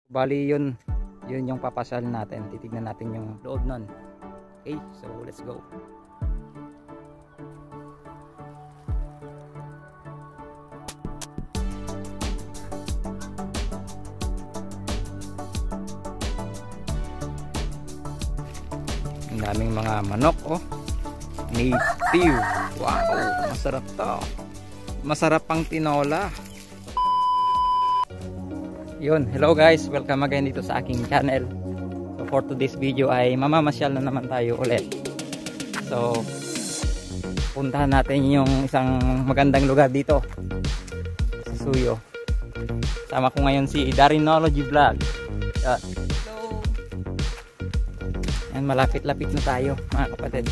Bali yun yung papasal natin. Titignan natin yung loob nun. Okay, so let's go. Ang daming mga manok, oh. Native. Wow, masarap to. Masarap pang tinola. Yun, hello guys, welcome again dito sa aking channel. So for today's video ay mamamasyal na naman tayo ulit. So puntahan natin yung isang magandang lugar dito sa Suyo. Sama ko ngayon si Darinology Vlog. Yan. Yan, malapit-lapit na tayo mga kapatid.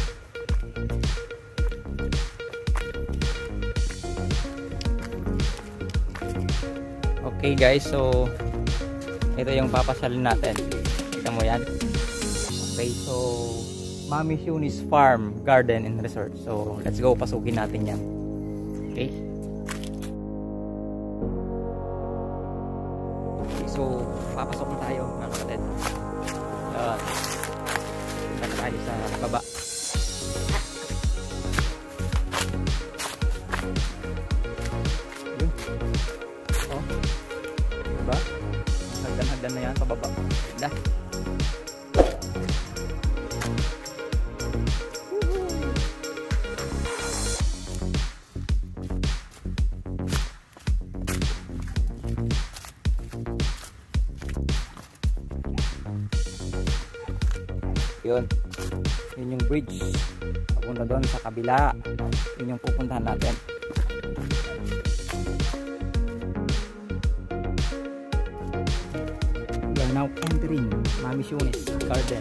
Okay guys, so ito yung papasalin natin. Kita mo yan. Okay, so Mami Shuni's Farm, Garden and Resort. So let's go, pasukin natin yan. Okay. Okay, so papasok na tayo mga kapatid. Punta na tayo sa baba. Diba? Hagdan-hagdan na yan pababa. Ganda. Yun. Yun yung bridge. Papunta doon sa kabila. Yun yung pupuntahan natin. Now entering Mami Shuni's Garden.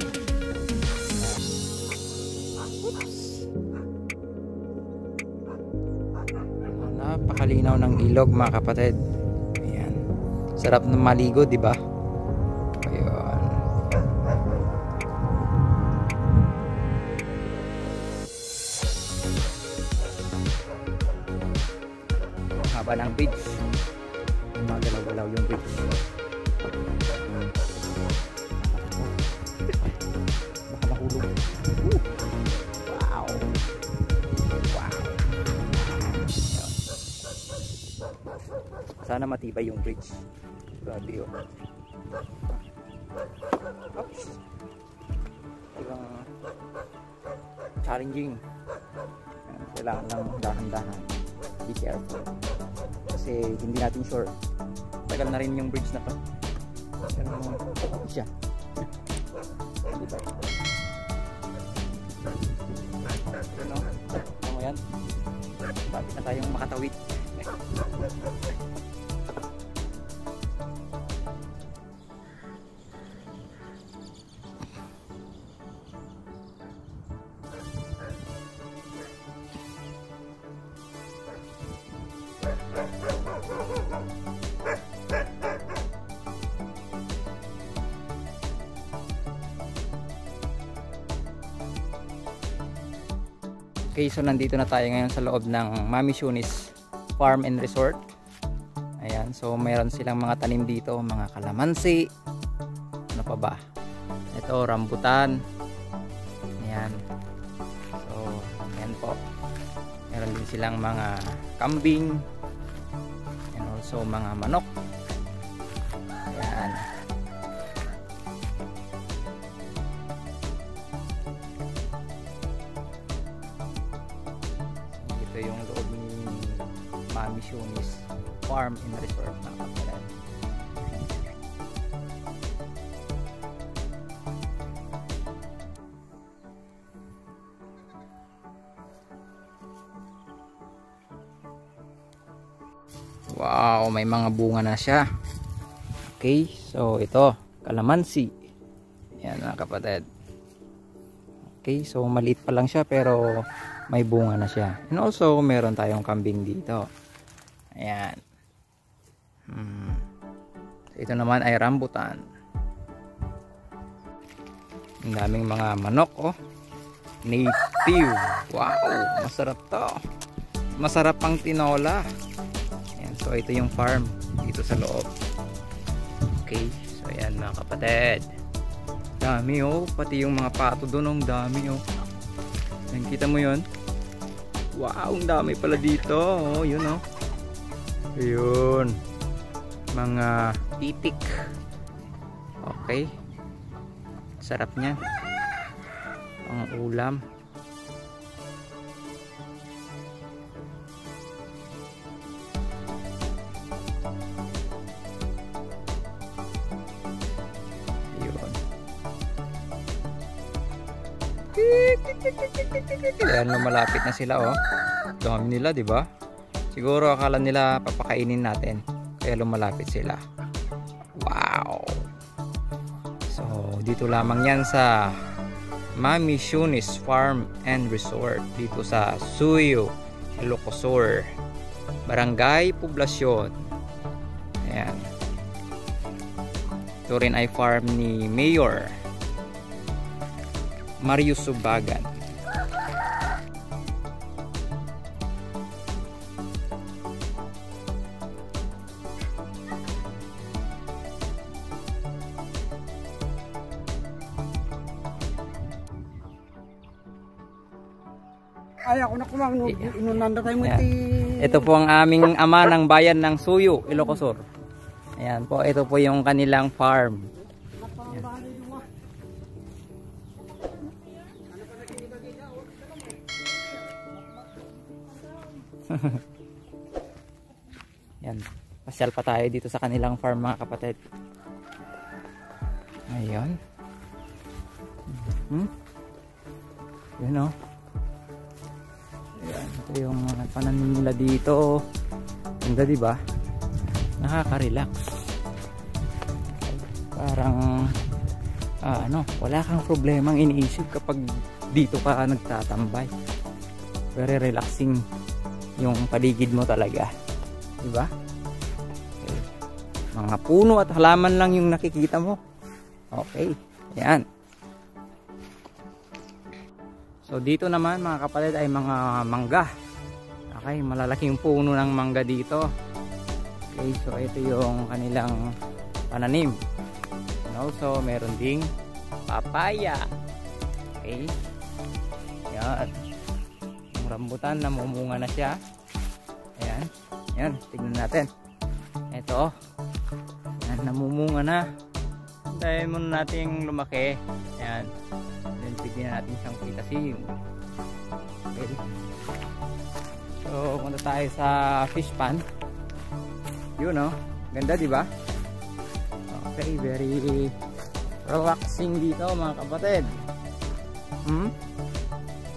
Napakalinaw ng ilog mga kapatid. Ayan. Sarap na maligo, di ba? Ayun. Haba ng beach. Magalaw-galaw yung beach. Wow. Wow. Sana matibay yung bridge. Grabe yun. Oops. Ibang challenging. Kailangan lang dahan-dahan. Be careful. Kasi hindi natin sure. Tagal na rin yung bridge na to. Pero siya. Diba? Ano? Ano mo yan? Bakit na tayong makatawid? Okay, so nandito na tayo ngayon sa loob ng Mami Shuni's Farm and Resort. Ayan, so mayroon silang mga tanim dito, mga kalamansi. Ano pa ba? Ito, rambutan. Ayan. So, ayan po. Meron din silang mga kambing. And also mga manok. Ayan. Ito yung loob ni Mami Shuni's Farm and Resort na kapatid. Wow, may mga bunga na siya. Okay, so ito, kalamansi. Yan mga kapatid. Okay, so maliit pa lang siya pero may bunga na siya. And also, meron tayong kambing dito. Ayan. Ito naman ay rambutan. Ang daming mga manok, oh. Native. Wow, masarap to. Masarap pang tinola. Ayan, so ito yung farm dito sa loob. Okay, So ayan mga kapatid, dami oh, pati yung mga pato doon, ang dami oh. Yan, kita mo yun? Wow, ang dami pala dito oh, yun oh. Ayun, mga itik. Okay, sarap niya ang ulam. Ayan, lumalapit na sila oh. Dami nila, di ba? Siguro akala nila papakainin natin, kaya lumalapit sila. Wow. So dito lamang yan sa Mamisyones Farm and Resort, dito sa Suyo, Ilocosur, Barangay Poblasyon. Ayan. Ito rin ay farm ni Mayor Mario Subagan. Ay, ako na kumang inunanda tayo mo iti. Ito po ang aming ama ng bayan ng Suyo, Ilocosur. Ayan po, ito po yung kanilang farm. Yan, pasyal pa tayo dito sa kanilang farm mga kapatid. Ayun. Yun o. Ayan, ito yung pananim nila dito. Ganda, diba? Nakaka-relax. Parang wala kang problemang iniisip kapag dito ka nagtatambay. Very relaxing yung paligid mo talaga, diba? Okay. Mga puno at halaman lang yung nakikita mo. Okay, yan. So dito naman mga kapatid ay mga mangga. Okay, malalaking puno ng mangga dito. Okay, so ito yung kanilang pananim. And also meron ding papaya. Okay, yan. Yung rambutan, namumunga na siya. Ayan, yan, tignan natin. Ito, yan, namumunga na. Hintayin muna natin lumaki. Ayan, then bigyan natin siyang pitasim. Okay, so punta tayo sa fish pan. Yun oh, ganda diba? Okay, very relaxing dito mga kapatid.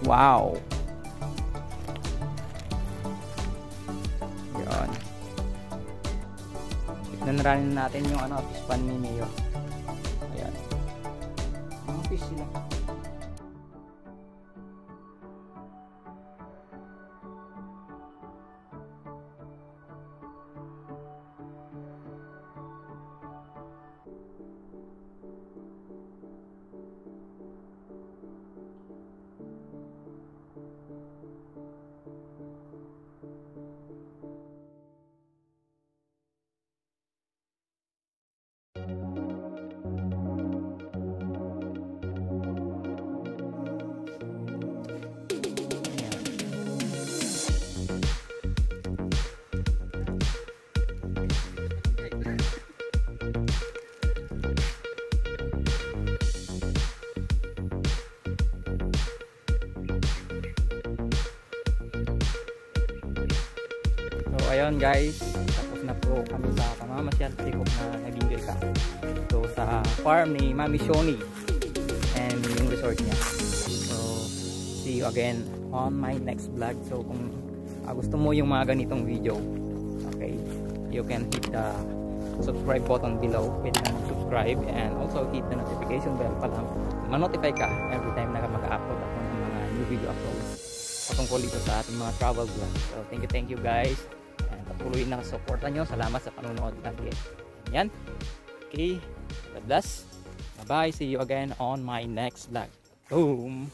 Wow. Yun. Tignan rin natin yung fish pan ni Mayor. Ayan. Mga fish sila. So ayun guys, tapos na po kami sa pamamasyal. Sikop na nag-enjoy ka. So sa farm ni Mami Shoni and yung resort niya. So see you again on my next vlog. So kung gusto mo yung mga ganitong video, okay, you can hit the subscribe button below. Pwede na subscribe and also hit the notification bell para ma-notify ka every time na mag-upload ako ng mga new video uploads patungkol dito sa ating mga travel vlog. So thank you guys. Patuloy na suporta nyo. Salamat sa panonood lagi. Yan. Okay. God bless. Bye bye. See you again on my next vlog. Boom.